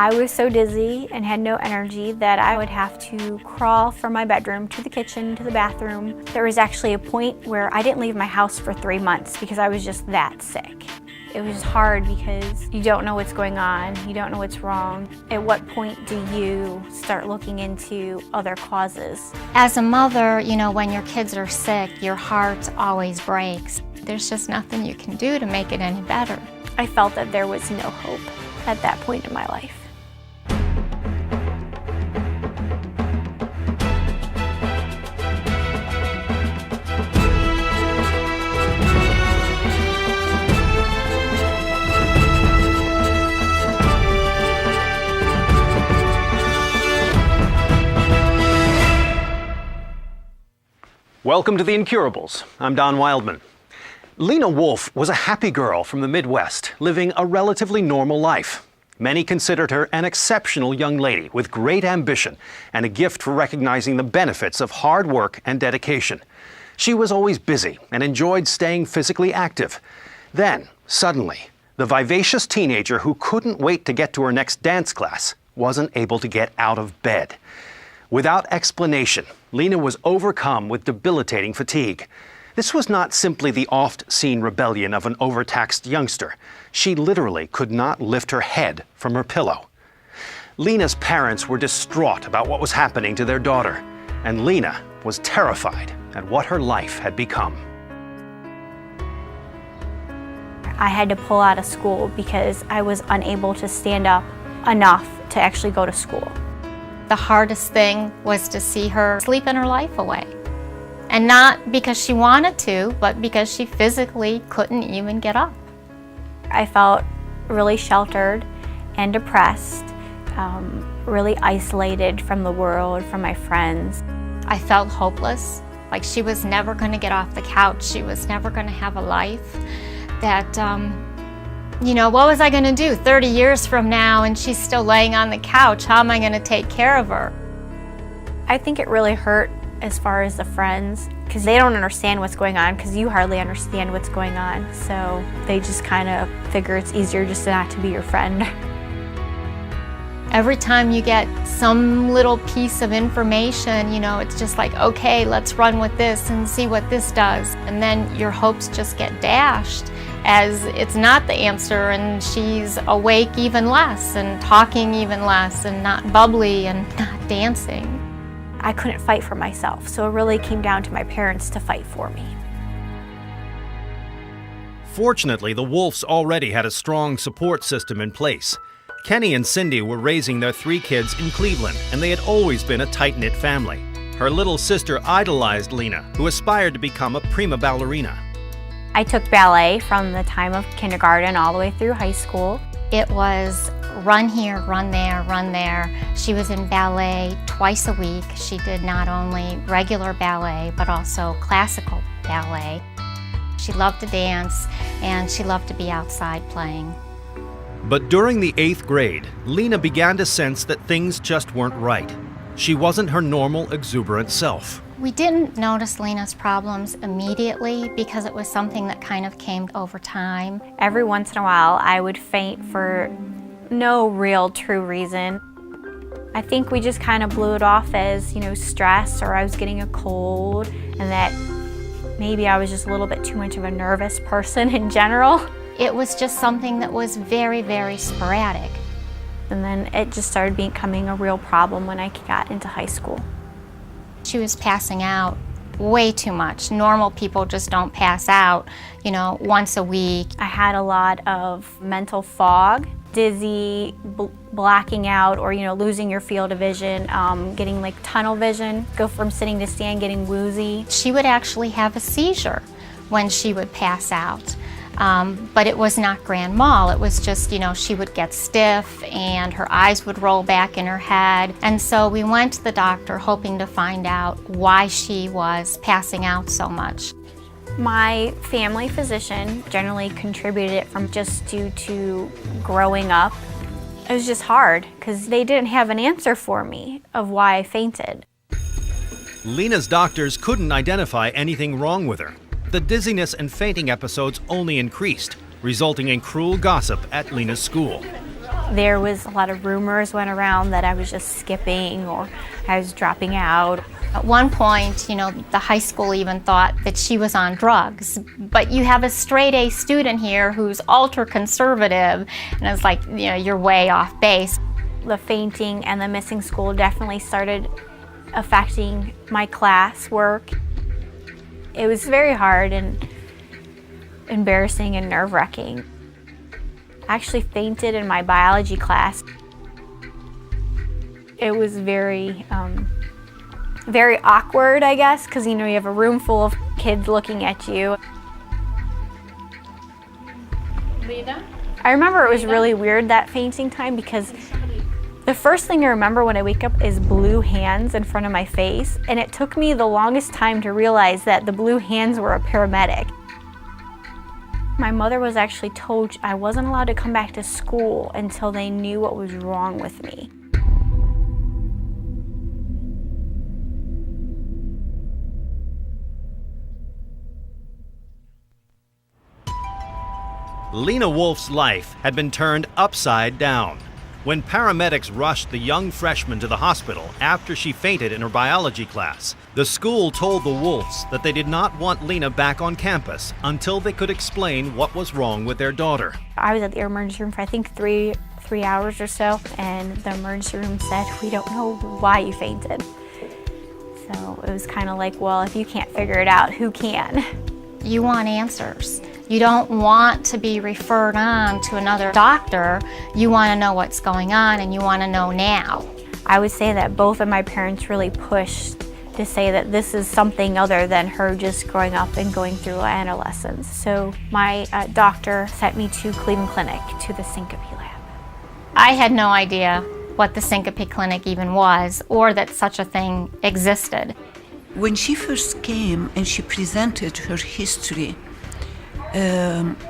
I was so dizzy and had no energy that I would have to crawl from my bedroom to the kitchen to the bathroom. There was actually a point where I didn't leave my house for 3 months because I was just that sick. It was hard because you don't know what's going on, you don't know what's wrong. At what point do you start looking into other causes? As a mother, when your kids are sick, your heart always breaks. There's just nothing you can do to make it any better. I felt that there was no hope at that point in my life. Welcome to The Incurables. I'm Don Wildman. Lena Wolfe was a happy girl from the Midwest, living a relatively normal life. Many considered her an exceptional young lady with great ambition and a gift for recognizing the benefits of hard work and dedication. She was always busy and enjoyed staying physically active. Then, suddenly, the vivacious teenager who couldn't wait to get to her next dance class wasn't able to get out of bed. Without explanation, Lena was overcome with debilitating fatigue. This was not simply the oft-seen rebellion of an overtaxed youngster. She literally could not lift her head from her pillow. Lena's parents were distraught about what was happening to their daughter, and Lena was terrified at what her life had become. I had to pull out of school because I was unable to stand up enough to actually go to school. The hardest thing was to see her sleeping her life away. And not because she wanted to, but because she physically couldn't even get up. I felt really sheltered and depressed, really isolated from the world, from my friends. I felt hopeless, like she was never going to get off the couch. She was never going to have a life. That, what was I going to do 30 years from now and she's still laying on the couch? How am I going to take care of her? I think it really hurt as far as the friends, because they don't understand what's going on, because you hardly understand what's going on. So they just kind of figure it's easier just not to be your friend. Every time you get some little piece of information, it's just like, okay, let's run with this and see what this does. And then your hopes just get dashed as it's not the answer, and she's awake even less and talking even less and not bubbly and not dancing. I couldn't fight for myself, so it really came down to my parents to fight for me. Fortunately, the Wolfes already had a strong support system in place. Kenny and Cindy were raising their 3 kids in Cleveland, and they had always been a tight-knit family. Her little sister idolized Lena, who aspired to become a prima ballerina. I took ballet from the time of kindergarten all the way through high school. It was run here, run there, run there. She was in ballet twice a week. She did not only regular ballet, but also classical ballet. She loved to dance, and she loved to be outside playing. But during the 8th grade, Lena began to sense that things just weren't right. She wasn't her normal, exuberant self. We didn't notice Lena's problems immediately because it was something that kind of came over time. Every once in a while, I would faint for no real true reason. I think we just kind of blew it off as, stress, or I was getting a cold, and that maybe I was just a little bit too much of a nervous person in general. It was just something that was very, very sporadic. And then it just started becoming a real problem when I got into high school. She was passing out way too much. Normal people just don't pass out, once a week. I had a lot of mental fog, dizzy, blacking out, or losing your field of vision, getting like tunnel vision, go from sitting to stand, getting woozy. She would actually have a seizure when she would pass out. But it was not grand mal. It was just, she would get stiff and her eyes would roll back in her head. And so we went to the doctor hoping to find out why she was passing out so much. My family physician generally contributed it from just due to growing up. It was just hard because they didn't have an answer for me of why I fainted. Lena's doctors couldn't identify anything wrong with her. The dizziness and fainting episodes only increased, resulting in cruel gossip at Lena's school. There was a lot of rumors went around that I was just skipping or I was dropping out. At one point, the high school even thought that she was on drugs. But you have a straight A student here who's ultra conservative, and it's like, you're way off base. The fainting and the missing school definitely started affecting my class work. It was very hard and embarrassing and nerve-wracking. I actually fainted in my biology class. It was very awkward, I guess, because you have a room full of kids looking at you. Lena? I remember it was really weird, that fainting time, because the first thing I remember when I wake up is blue hands in front of my face, and it took me the longest time to realize that the blue hands were a paramedic. My mother was actually told I wasn't allowed to come back to school until they knew what was wrong with me. Lena Wolfe's life had been turned upside down. When paramedics rushed the young freshman to the hospital after she fainted in her biology class, the school told the Wolfes that they did not want Lena back on campus until they could explain what was wrong with their daughter. I was at the emergency room for I think three hours or so, and the emergency room said, "We don't know why you fainted." So it was kind of like, well, if you can't figure it out, who can? You want answers. You don't want to be referred on to another doctor. You want to know what's going on, and you want to know now. I would say that both of my parents really pushed to say that this is something other than her just growing up and going through adolescence. So my doctor sent me to Cleveland Clinic, to the syncope lab. I had no idea what the syncope clinic even was, or that such a thing existed. When she first came and she presented her history,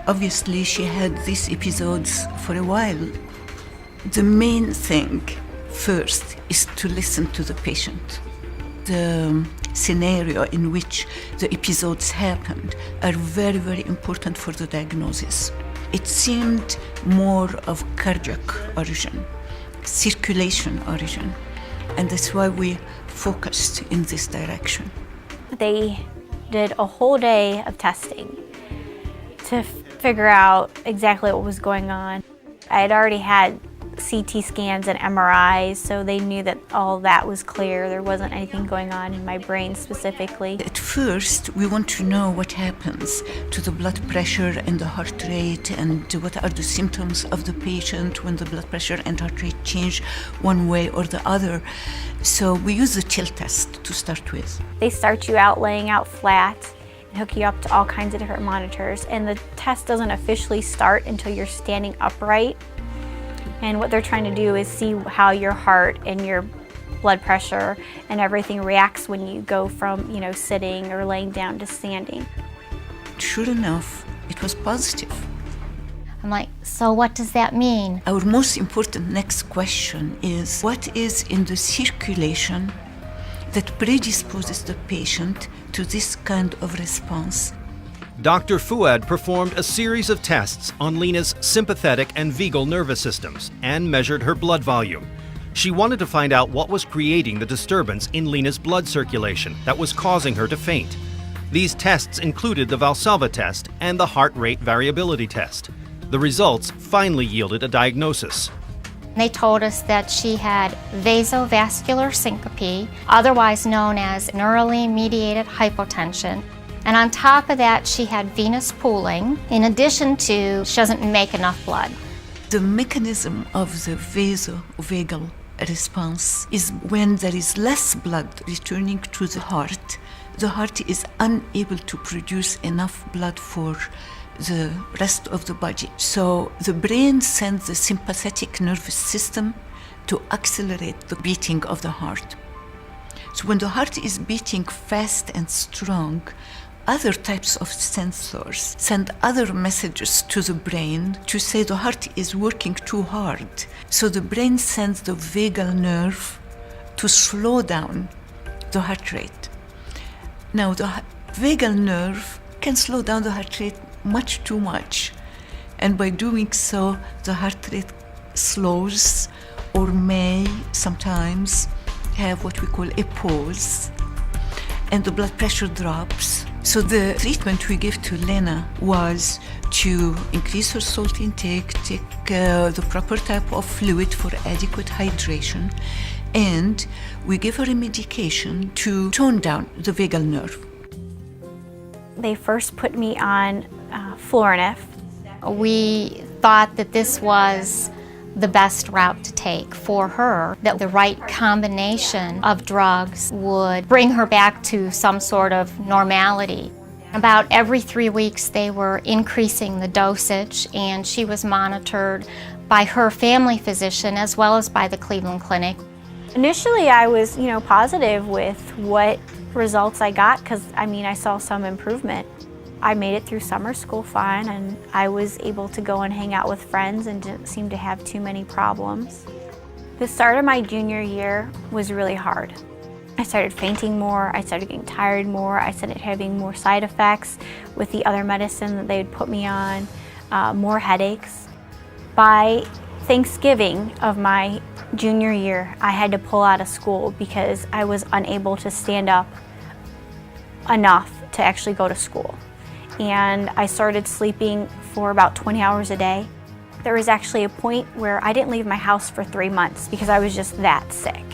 obviously she had these episodes for a while. The main thing first is to listen to the patient. The scenario in which the episodes happened are very, very important for the diagnosis. It seemed more of cardiac origin, circulation origin, and that's why we focused in this direction. They did a whole day of testing to figure out exactly what was going on. I had already had CT scans and MRIs, so they knew that all that was clear. There wasn't anything going on in my brain specifically. At first, we want to know what happens to the blood pressure and the heart rate, and what are the symptoms of the patient when the blood pressure and heart rate change one way or the other. So we use the chill test to start with. They start you out laying out flat and hook you up to all kinds of different monitors, and the test doesn't officially start until you're standing upright. And what they're trying to do is see how your heart and your blood pressure and everything reacts when you go from, sitting or laying down to standing. Sure enough, it was positive. I'm like, so what does that mean? Our most important next question is, what is in the circulation that predisposes the patient to this kind of response? Dr. Fuad performed a series of tests on Lena's sympathetic and vagal nervous systems and measured her blood volume. She wanted to find out what was creating the disturbance in Lena's blood circulation that was causing her to faint. These tests included the Valsalva test and the heart rate variability test. The results finally yielded a diagnosis. They told us that she had vasovascular syncope, otherwise known as neurally mediated hypotension. And on top of that, she had venous pooling, in addition to she doesn't make enough blood. The mechanism of the vasovagal response is when there is less blood returning to the heart is unable to produce enough blood for the rest of the body. So the brain sends the sympathetic nervous system to accelerate the beating of the heart. So when the heart is beating fast and strong, other types of sensors send other messages to the brain to say the heart is working too hard. So the brain sends the vagal nerve to slow down the heart rate. Now the vagal nerve can slow down the heart rate much too much. And by doing so, the heart rate slows or may sometimes have what we call a pause, and the blood pressure drops. So the treatment we gave to Lena was to increase her salt intake, take the proper type of fluid for adequate hydration, and we give her a medication to tone down the vagal nerve. They first put me on Florinef. We thought that this was the best route to take for her, that the right combination of drugs would bring her back to some sort of normality. About every 3 weeks they were increasing the dosage, and she was monitored by her family physician as well as by the Cleveland Clinic. Initially I was, positive with what results I got because, I saw some improvement. I made it through summer school fine, and I was able to go and hang out with friends and didn't seem to have too many problems. The start of my junior year was really hard. I started fainting more, I started getting tired more, I started having more side effects with the other medicine that they would put me on, more headaches. By Thanksgiving of my junior year, I had to pull out of school because I was unable to stand up enough to actually go to school. And I started sleeping for about 20 hours a day. There was actually a point where I didn't leave my house for 3 months because I was just that sick.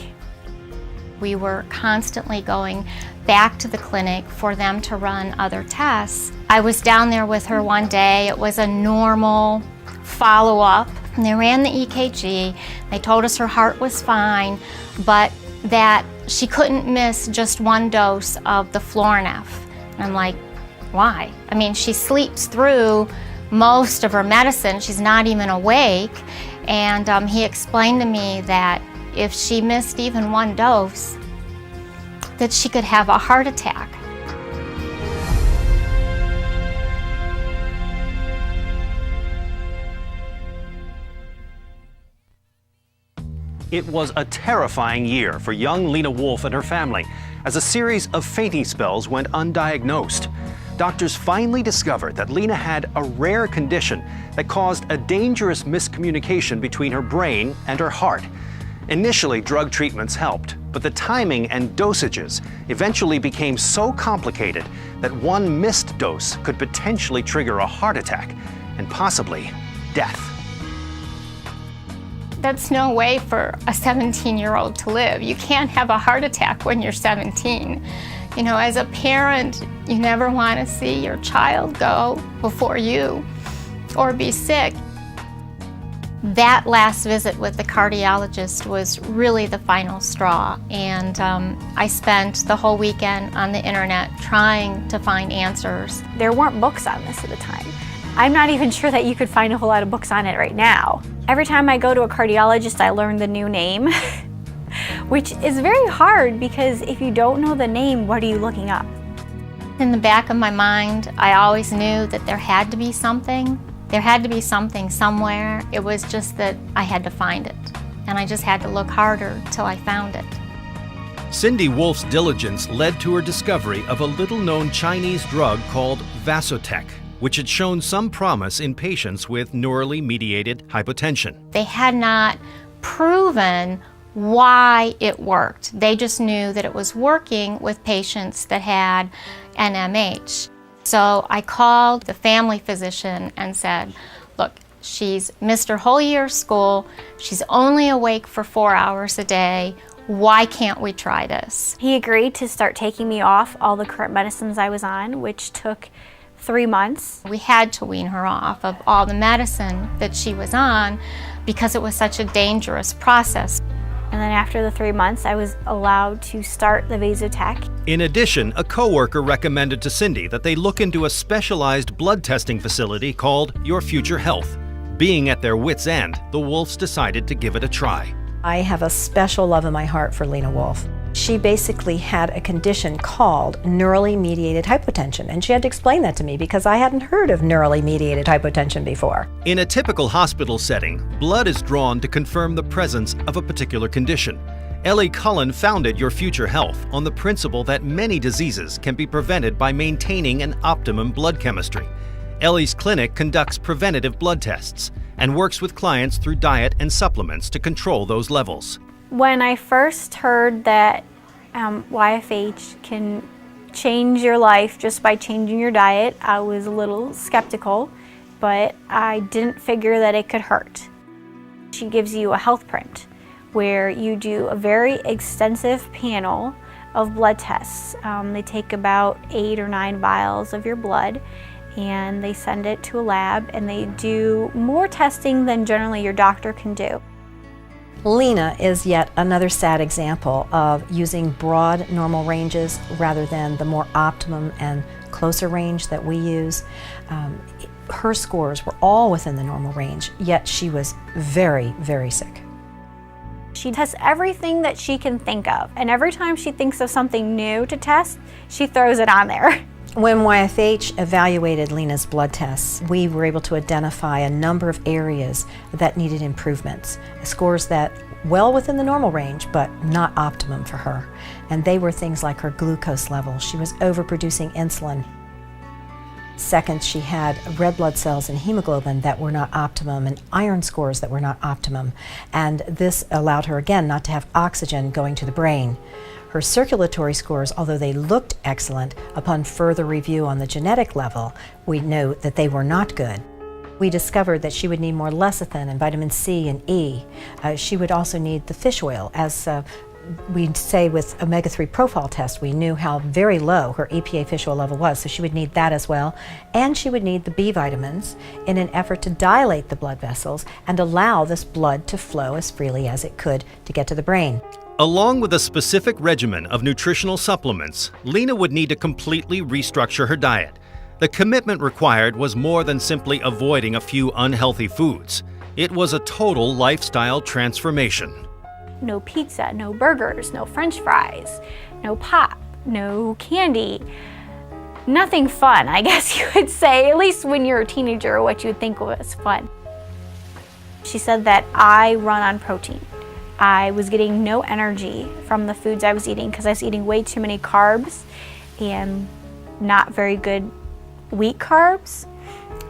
We were constantly going back to the clinic for them to run other tests. I was down there with her one day. It was a normal follow-up. And they ran the EKG. They told us her heart was fine, but that she couldn't miss just one dose of the Florinef. And I'm like, why? She sleeps through most of her medicine. She's not even awake. And he explained to me that if she missed even one dose, that she could have a heart attack. It was a terrifying year for young Lena Wolfe and her family as a series of fainting spells went undiagnosed. Doctors finally discovered that Lena had a rare condition that caused a dangerous miscommunication between her brain and her heart. Initially, drug treatments helped, but the timing and dosages eventually became so complicated that one missed dose could potentially trigger a heart attack and possibly death. That's no way for a 17-year-old to live. You can't have a heart attack when you're 17. As a parent, you never want to see your child go before you or be sick. That last visit with the cardiologist was really the final straw, and I spent the whole weekend on the internet trying to find answers. There weren't books on this at the time. I'm not even sure that you could find a whole lot of books on it right now. Every time I go to a cardiologist, I learn the new name, which is very hard because if you don't know the name, what are you looking up? In the back of my mind, I always knew that there had to be something. There had to be something somewhere. It was just that I had to find it, and I just had to look harder till I found it. Cindy Wolfe's diligence led to her discovery of a little-known Chinese drug called Vasotec, which had shown some promise in patients with neurally mediated hypotension. They had not proven why it worked. They just knew that it was working with patients that had NMH. So I called the family physician and said, look, she's missed her whole year of school. She's only awake for 4 hours a day. Why can't we try this? He agreed to start taking me off all the current medicines I was on, which took 3 months. We had to wean her off of all the medicine that she was on because it was such a dangerous process. And then after the 3 months, I was allowed to start the Vasotec. In addition, a coworker recommended to Cindy that they look into a specialized blood testing facility called Your Future Health. Being at their wits' end, the Wolfes decided to give it a try. I have a special love in my heart for Lena Wolfe. She basically had a condition called neurally mediated hypotension, and she had to explain that to me because I hadn't heard of neurally mediated hypotension before. In a typical hospital setting, blood is drawn to confirm the presence of a particular condition. Ellie Cullen founded Your Future Health on the principle that many diseases can be prevented by maintaining an optimum blood chemistry. Ellie's clinic conducts preventative blood tests and works with clients through diet and supplements to control those levels. When I first heard that YFH can change your life just by changing your diet, I was a little skeptical, but I didn't figure that it could hurt. She gives you a health print where you do a very extensive panel of blood tests. They take about 8 or 9 vials of your blood and they send it to a lab, and they do more testing than generally your doctor can do. Lena is yet another sad example of using broad normal ranges rather than the more optimum and closer range that we use. Her scores were all within the normal range, yet she was very, very sick. She tests everything that she can think of, and every time she thinks of something new to test, she throws it on there. When YFH evaluated Lena's blood tests, we were able to identify a number of areas that needed improvements, scores that well within the normal range, but not optimum for her. And they were things like her glucose level. She was overproducing insulin. Second, she had red blood cells and hemoglobin that were not optimum, and iron scores that were not optimum. And this allowed her, again, not to have oxygen going to the brain. Her circulatory scores, although they looked excellent, upon further review on the genetic level, we know that they were not good. We discovered that she would need more lecithin and vitamin C and E. She would also need the fish oil. As we'd say with omega-3 profile test, we knew how very low her EPA fish oil level was, so she would need that as well. And she would need the B vitamins in an effort to dilate the blood vessels and allow this blood to flow as freely as it could to get to the brain. Along with a specific regimen of nutritional supplements, Lena would need to completely restructure her diet. The commitment required was more than simply avoiding a few unhealthy foods. It was a total lifestyle transformation. No pizza, no burgers, no French fries, no pop, no candy. Nothing fun, I guess you would say, at least when you're a teenager, what you would think was fun. She said that I run on protein. I was getting no energy from the foods I was eating because I was eating way too many carbs and not very good wheat carbs.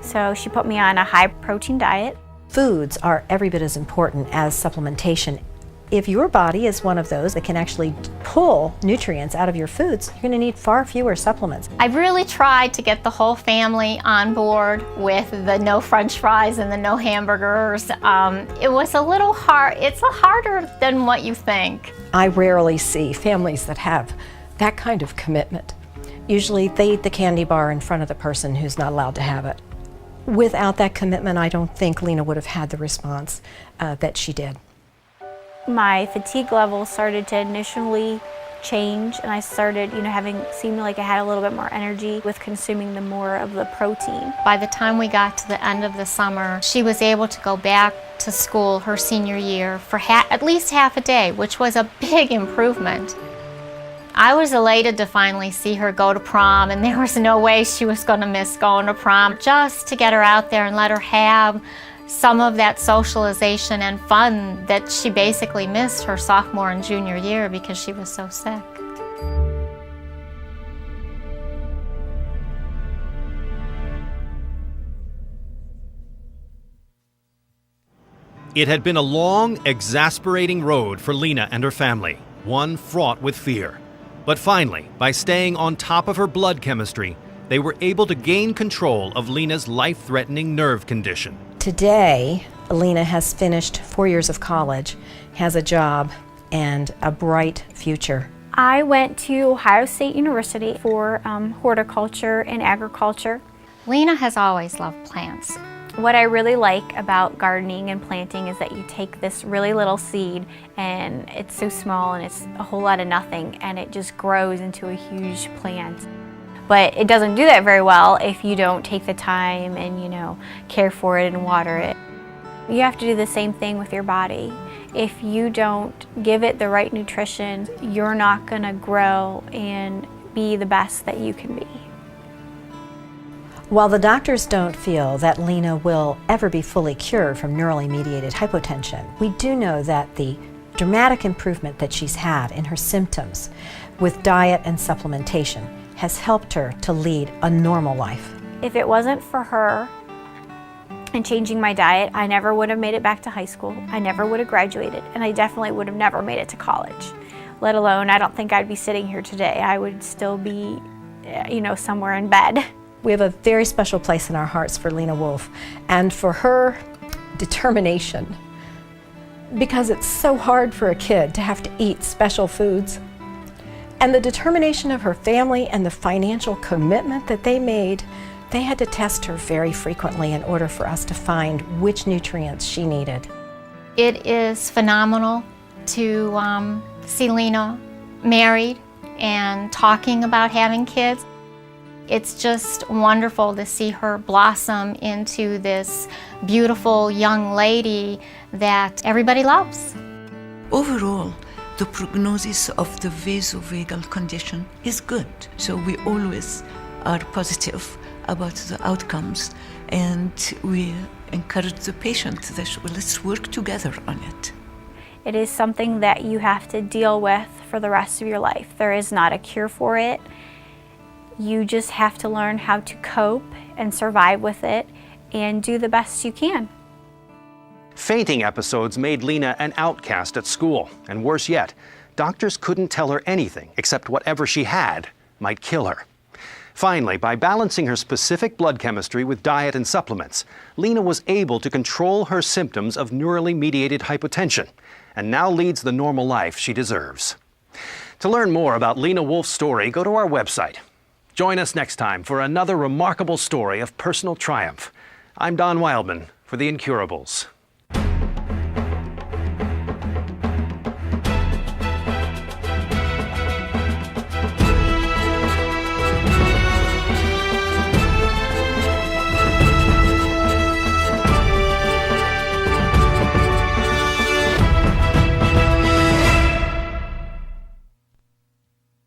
So she put me on a high protein diet. Foods are every bit as important as supplementation. If your body is one of those that can actually pull nutrients out of your foods, you're going to need far fewer supplements. I really tried to get the whole family on board with the no French fries and the no hamburgers. It was a little hard. It's harder than what you think. I rarely see families that have that kind of commitment. Usually they eat the candy bar in front of the person who's not allowed to have it. Without that commitment, I don't think Lena would have had the response that she did. My fatigue level started to initially change, and I started, seemed like I had a little bit more energy with consuming the more of the protein. By the time we got to the end of the summer, she was able to go back to school her senior year for at least half a day, which was a big improvement. I was elated to finally see her go to prom, and there was no way she was going to miss going to prom, just to get her out there and let her have some of that socialization and fun that she basically missed her sophomore and junior year because she was so sick. It had been a long, exasperating road for Lena and her family, one fraught with fear. But finally, by staying on top of her blood chemistry, they were able to gain control of Lena's life-threatening nerve condition. Today, Lena has finished 4 years of college, has a job, and a bright future. I went to Ohio State University for horticulture and agriculture. Lena has always loved plants. What I really like about gardening and planting is that you take this really little seed, and it's so small and it's a whole lot of nothing, and it just grows into a huge plant. But it doesn't do that very well if you don't take the time and, care for it and water it. You have to do the same thing with your body. If you don't give it the right nutrition, you're not going to grow and be the best that you can be. While the doctors don't feel that Lena will ever be fully cured from neurally mediated hypotension, we do know that the dramatic improvement that she's had in her symptoms with diet and supplementation has helped her to lead a normal life. If it wasn't for her and changing my diet, I never would have made it back to high school. I never would have graduated, and I definitely would have never made it to college. Let alone, I don't think I'd be sitting here today. I would still be, somewhere in bed. We have a very special place in our hearts for Lena Wolfe and for her determination, because it's so hard for a kid to have to eat special foods. And the determination of her family and the financial commitment that they made, they had to test her very frequently in order for us to find which nutrients she needed. It is phenomenal to see Lena married and talking about having kids. It's just wonderful to see her blossom into this beautiful young lady that everybody loves. Overall, the prognosis of the vasovagal condition is good. So we always are positive about the outcomes, and we encourage the patient that let's work together on it. It is something that you have to deal with for the rest of your life. There is not a cure for it. You just have to learn how to cope and survive with it and do the best you can. Fainting episodes made Lena an outcast at school, and worse yet, doctors couldn't tell her anything except whatever she had might kill her. Finally, by balancing her specific blood chemistry with diet and supplements, Lena was able to control her symptoms of neurally mediated hypotension and now leads the normal life she deserves. To learn more about Lena Wolfe's story, go to our website. Join us next time for another remarkable story of personal triumph. I'm Don Wildman for The Incurables.